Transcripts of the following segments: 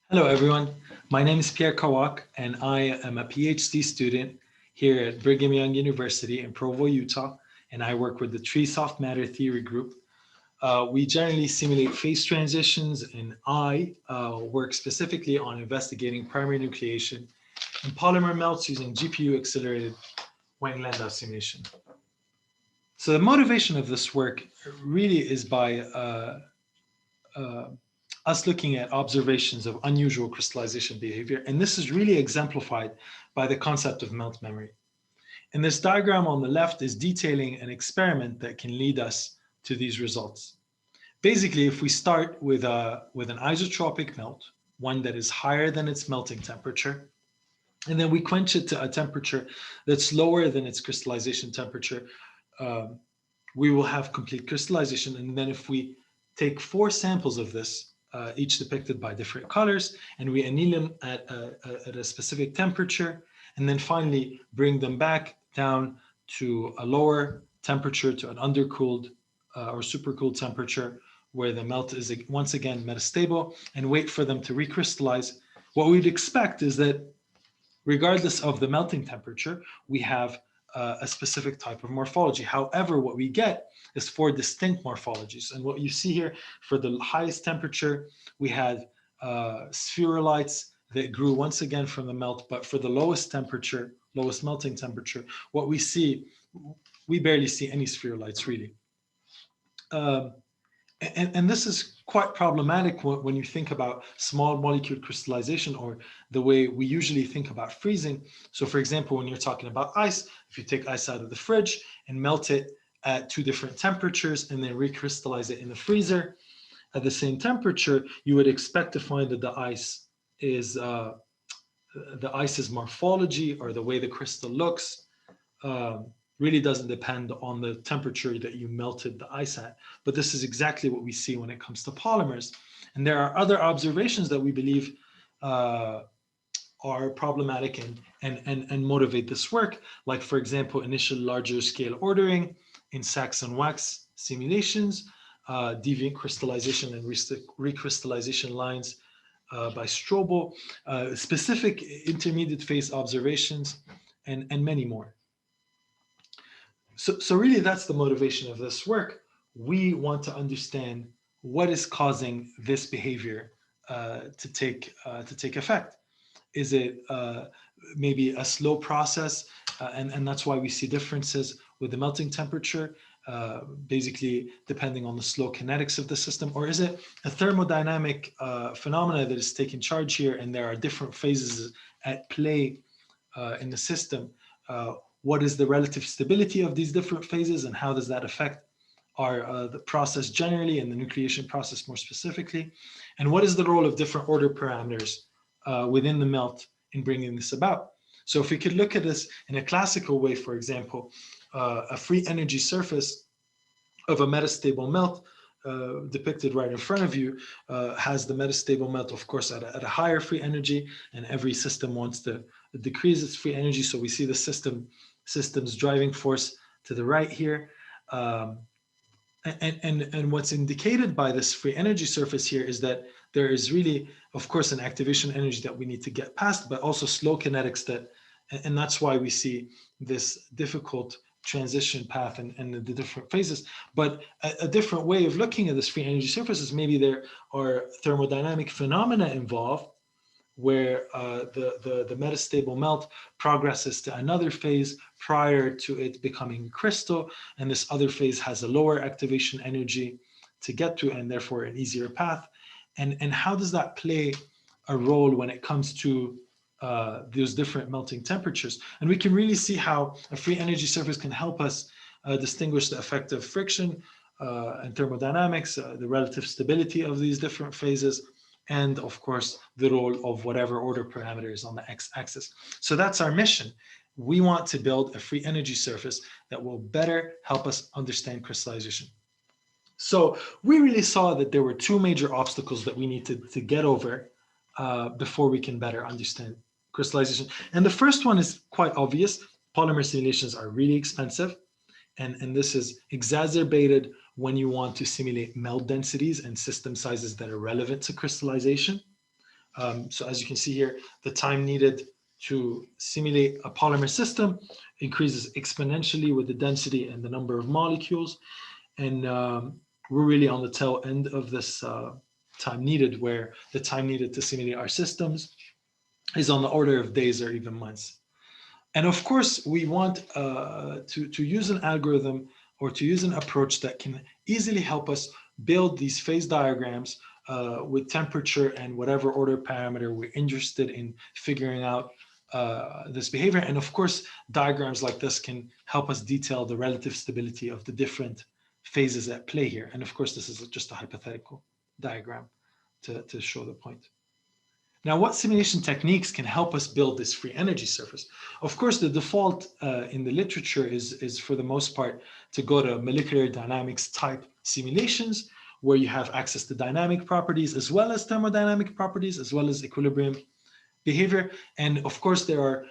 Hello, everyone. My name is Pierre Kawak, and I am a PhD student here at Brigham Young University in Provo, Utah, and I work with the Tree Soft Matter Theory Group. We generally simulate phase transitions, and I work specifically on investigating primary nucleation in polymer melts using GPU-accelerated Wang-Landau simulation. So the motivation of this work really is by uh, us looking at observations of unusual crystallization behavior. And this is really exemplified by the concept of melt memory. And this diagram on the left is detailing an experiment that can lead us to these results. Basically, if we start with an isotropic melt, one that is higher than its melting temperature, and then we quench it to a temperature that's lower than its crystallization temperature, we will have complete crystallization. And then if we take 4 samples of this, each depicted by different colors, and we anneal them at a specific temperature, and then finally bring them back down to a lower temperature, to an undercooled or supercooled temperature, where the melt is once again metastable, and wait for them to recrystallize. What we'd expect is that regardless of the melting temperature, we have a specific type of morphology. However, what we get is 4 distinct morphologies. And what you see here, for the highest temperature, we had spherulites that grew once again from the melt, but for the lowest temperature, lowest melting temperature, what we see, we barely see any spherulites really. And this is quite problematic when you think about small molecule crystallization, or the way we usually think about freezing. So for example, when you're talking about ice, if you take ice out of the fridge and melt it at 2 different temperatures and then recrystallize it in the freezer at the same temperature, you would expect to find that the ice's morphology, or the way the crystal looks, really doesn't depend on the temperature that you melted the ice at. But this is exactly what we see when it comes to polymers. And there are other observations that we believe are problematic and motivate this work, like, for example, initial larger scale ordering in Saxon wax simulations, deviant crystallization and recrystallization lines by Strobel, specific intermediate phase observations, and many more. So really, that's the motivation of this work. We want to understand what is causing this behavior to take effect. Is it maybe a slow process, and that's why we see differences with the melting temperature, basically depending on the slow kinetics of the system? Or is it a thermodynamic phenomena that is taking charge here, and there are different phases at play in the system? What is the relative stability of these different phases, and how does that affect the process generally, and the nucleation process more specifically? And what is the role of different order parameters within the melt in bringing this about? So if we could look at this in a classical way, for example, a free energy surface of a metastable melt depicted right in front of you has the metastable melt, of course, at a higher free energy, and every system wants to decrease its free energy. So we see the system's driving force to the right here. And what's indicated by this free energy surface here is that there is really, of course, an activation energy that we need to get past, but also slow kinetics and that's why we see this difficult transition path and the different phases. But a different way of looking at this free energy surface is maybe there are thermodynamic phenomena involved, where the metastable melt progresses to another phase prior to it becoming crystal, and this other phase has a lower activation energy to get to, and therefore an easier path. And how does that play a role when it comes to those different melting temperatures? And we can really see how a free energy surface can help us distinguish the effect of friction and thermodynamics, the relative stability of these different phases, and of course, the role of whatever order parameter is on the x-axis. So that's our mission. We want to build a free energy surface that will better help us understand crystallization. So we really saw that there were 2 major obstacles that we needed to get over before we can better understand crystallization. And the first one is quite obvious. Polymer simulations are really expensive. And this is exacerbated when you want to simulate melt densities and system sizes that are relevant to crystallization. So as you can see here, the time needed to simulate a polymer system increases exponentially with the density and the number of molecules. And we're really on the tail end of this time needed, where the time needed to simulate our systems is on the order of days or even months. And of course, we want to use an algorithm or to use an approach that can easily help us build these phase diagrams with temperature and whatever order parameter we're interested in figuring out this behavior. And of course, diagrams like this can help us detail the relative stability of the different phases at play here. And of course, this is just a hypothetical diagram to show the point. Now, what simulation techniques can help us build this free energy surface? Of course, the default in the literature is for the most part to go to molecular dynamics type simulations, where you have access to dynamic properties as well as thermodynamic properties, as well as equilibrium behavior. And of course, there are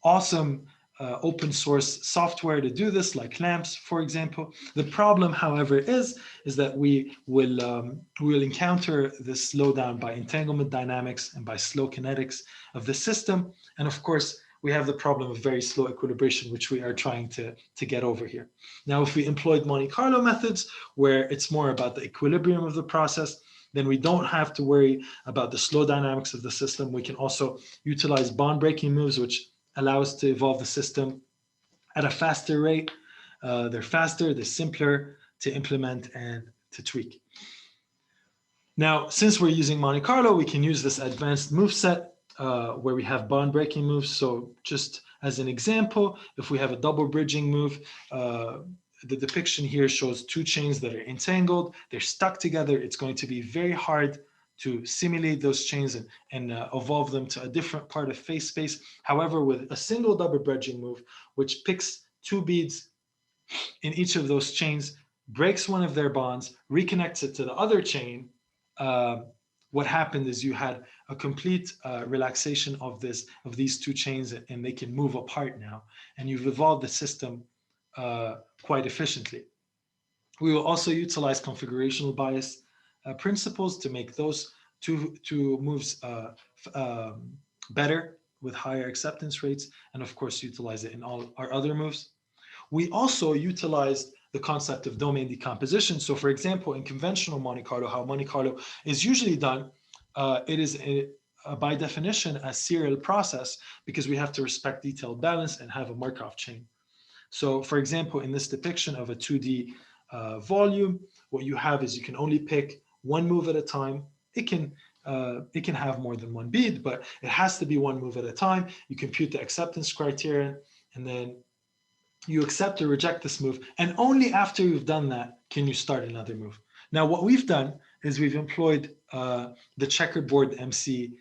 awesome open source software to do this, like LAMPS, for example. The problem, however, is that we will encounter this slowdown by entanglement dynamics and by slow kinetics of the system. And of course, we have the problem of very slow equilibration, which we are trying to get over here. Now, if we employed Monte Carlo methods, where it's more about the equilibrium of the process, then we don't have to worry about the slow dynamics of the system. We can also utilize bond breaking moves, which allow us to evolve the system at a faster rate. They're faster, they're simpler to implement and to tweak. Now, since we're using Monte Carlo, we can use this advanced move set where we have bond breaking moves. So just as an example, if we have a double bridging move, the depiction here shows two chains that are entangled, they're stuck together. It's going to be very hard to simulate those chains and evolve them to a different part of phase space. However, with a single double bridging move, which picks two beads in each of those chains, breaks one of their bonds, reconnects it to the other chain, what happened is you had a complete relaxation of these two chains, and they can move apart now, and you've evolved the system quite efficiently. We will also utilize configurational bias principles to make those two moves better with higher acceptance rates, and of course utilize it in all our other moves. We also utilized the concept of domain decomposition. So for example, in conventional Monte Carlo, how Monte Carlo is usually done, it is by definition a serial process, because we have to respect detailed balance and have a Markov chain. So for example, in this depiction of a 2D volume, what you have is you can only pick one move at a time. It can have more than one bead, but it has to be one move at a time. You compute the acceptance criterion, and then you accept or reject this move. And only after you've done that can you start another move. Now, what we've done is we've employed the checkerboard MC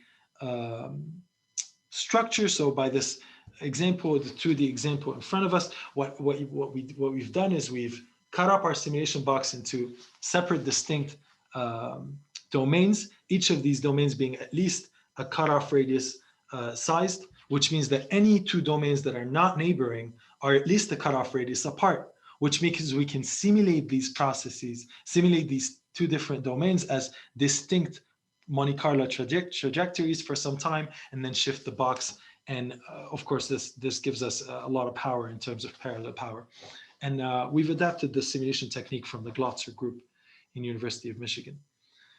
structure. So by this example, the 2D example in front of us, what we've done is we've cut up our simulation box into separate, distinct domains, each of these domains being at least a cutoff radius sized, which means that any two domains that are not neighboring are at least a cutoff radius apart, which means we can simulate these processes, simulate these two different domains as distinct Monte Carlo trajectories for some time, and then shift the box. And of course, this gives us a lot of power in terms of parallel power. And we've adapted the simulation technique from the Glotzer group in University of Michigan.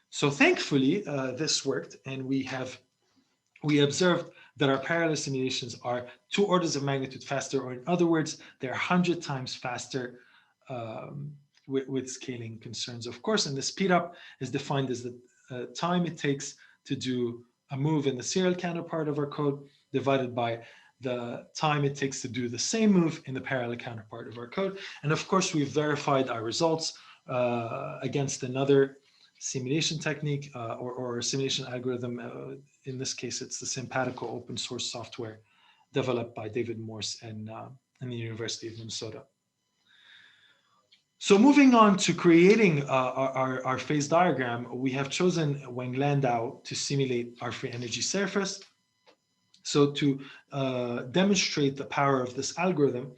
So thankfully, this worked, and we observed that our parallel simulations are 2 orders of magnitude faster, or in other words, they're 100 times faster with scaling concerns, of course. And the speed up is defined as the time it takes to do a move in the serial counterpart of our code divided by the time it takes to do the same move in the parallel counterpart of our code. And of course, we've verified our results against another simulation technique or simulation algorithm. In this case, it's the Sympatico open source software developed by David Morse and the University of Minnesota. So moving on to creating our phase diagram, we have chosen Wang-Landau to simulate our free energy surface. So to demonstrate the power of this algorithm,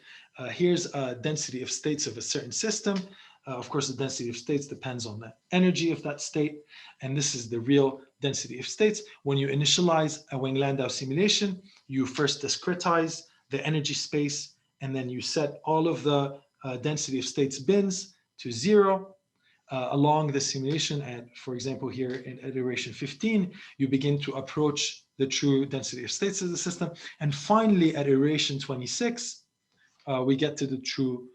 here's a density of states of a certain system. Of course, the density of states depends on the energy of that state, and this is the real density of states. When you initialize a Wang-Landau simulation, you first discretize the energy space, and then you set all of the density of states bins to 0 along the simulation. And for example, here in iteration 15, you begin to approach the true density of states of the system. And finally, at iteration 26, we get to the true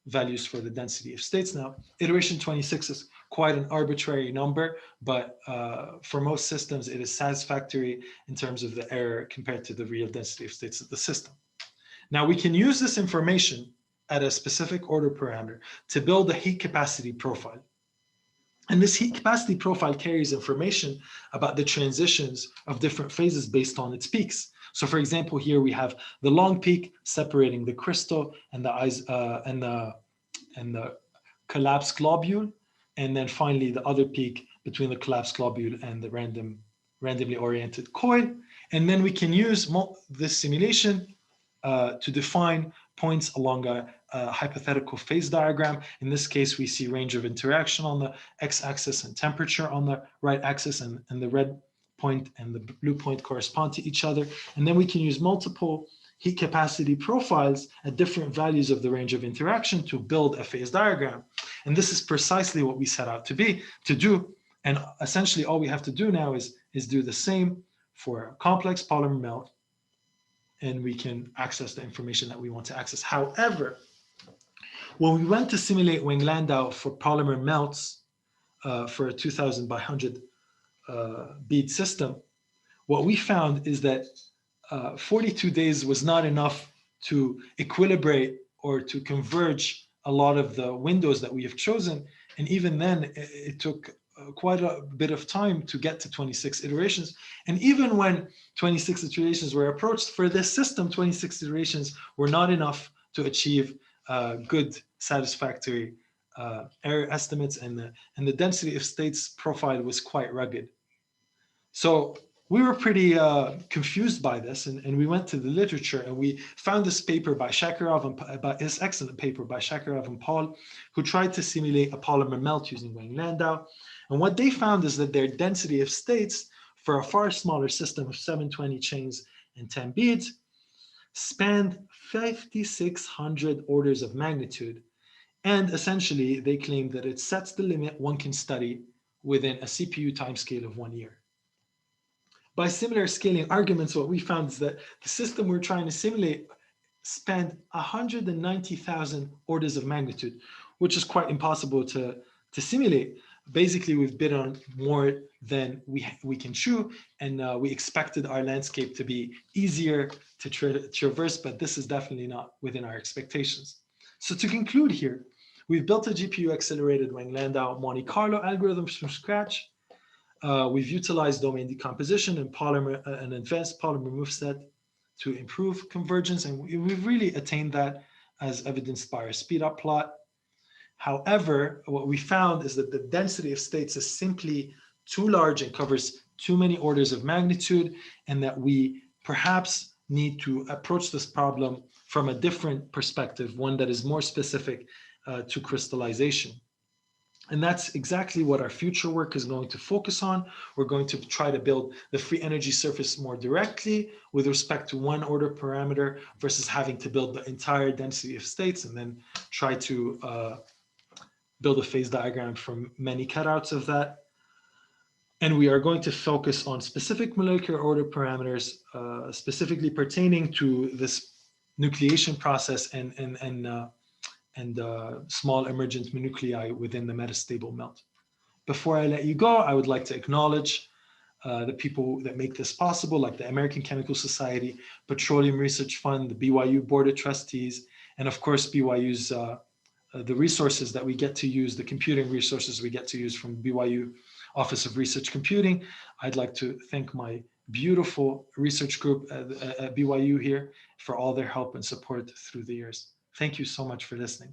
values for the density of states. Now, iteration 26 is quite an arbitrary number, but for most systems, it is satisfactory in terms of the error compared to the real density of states of the system. Now, we can use this information at a specific order parameter to build a heat capacity profile. And this heat capacity profile carries information about the transitions of different phases based on its peaks. So for example, here we have the long peak separating the crystal and the collapsed globule, and then finally the other peak between the collapsed globule and the randomly oriented coil. And then we can use this simulation to define points along a hypothetical phase diagram. In this case, we see range of interaction on the x-axis and temperature on the right axis, and the red point and the blue point correspond to each other. And then we can use multiple heat capacity profiles at different values of the range of interaction to build a phase diagram. And this is precisely what we set out to do. And essentially all we have to do now is do the same for a complex polymer melt, and we can access the information that we want to access. However, when we went to simulate Wang-Landau for polymer melts for a 2000 by 100 bead system, what we found is that 42 days was not enough to equilibrate or to converge a lot of the windows that we have chosen. And even then, it took quite a bit of time to get to 26 iterations. And even when 26 iterations were approached for this system, 26 iterations were not enough to achieve good, satisfactory error estimates, and the density of states profile was quite rugged. So we were pretty confused by this, and we went to the literature, and we found this paper by Shakarov, this excellent paper by Shakarov and Paul, who tried to simulate a polymer melt using Wang-Landau. And what they found is that their density of states for a far smaller system of 720 chains and 10 beads spanned 5,600 orders of magnitude. And essentially, they claimed that it sets the limit one can study within a CPU timescale of 1 year. By similar scaling arguments, what we found is that the system we're trying to simulate spanned 190,000 orders of magnitude, which is quite impossible to simulate. Basically, we've bid on more than we can chew, and we expected our landscape to be easier to traverse, but this is definitely not within our expectations. So to conclude here, we've built a GPU-accelerated Wang-Landau Monte Carlo algorithms from scratch. We've utilized domain decomposition and an advanced polymer moveset to improve convergence, and we've really attained that as evidenced by our speed-up plot. However, what we found is that the density of states is simply too large and covers too many orders of magnitude, and that we perhaps need to approach this problem from a different perspective, one that is more specific to crystallization. And that's exactly what our future work is going to focus on. We're going to try to build the free energy surface more directly with respect to one order parameter versus having to build the entire density of states and then try to build a phase diagram from many cutouts of that. And we are going to focus on specific molecular order parameters, specifically pertaining to this nucleation process and small emergent nuclei within the metastable melt. Before I let you go, I would like to acknowledge the people that make this possible, like the American Chemical Society, Petroleum Research Fund, the BYU Board of Trustees, and of course BYU's the resources that we get to use, the computing resources we get to use from BYU Office of Research Computing. I'd like to thank my beautiful research group at BYU here for all their help and support through the years. Thank you so much for listening.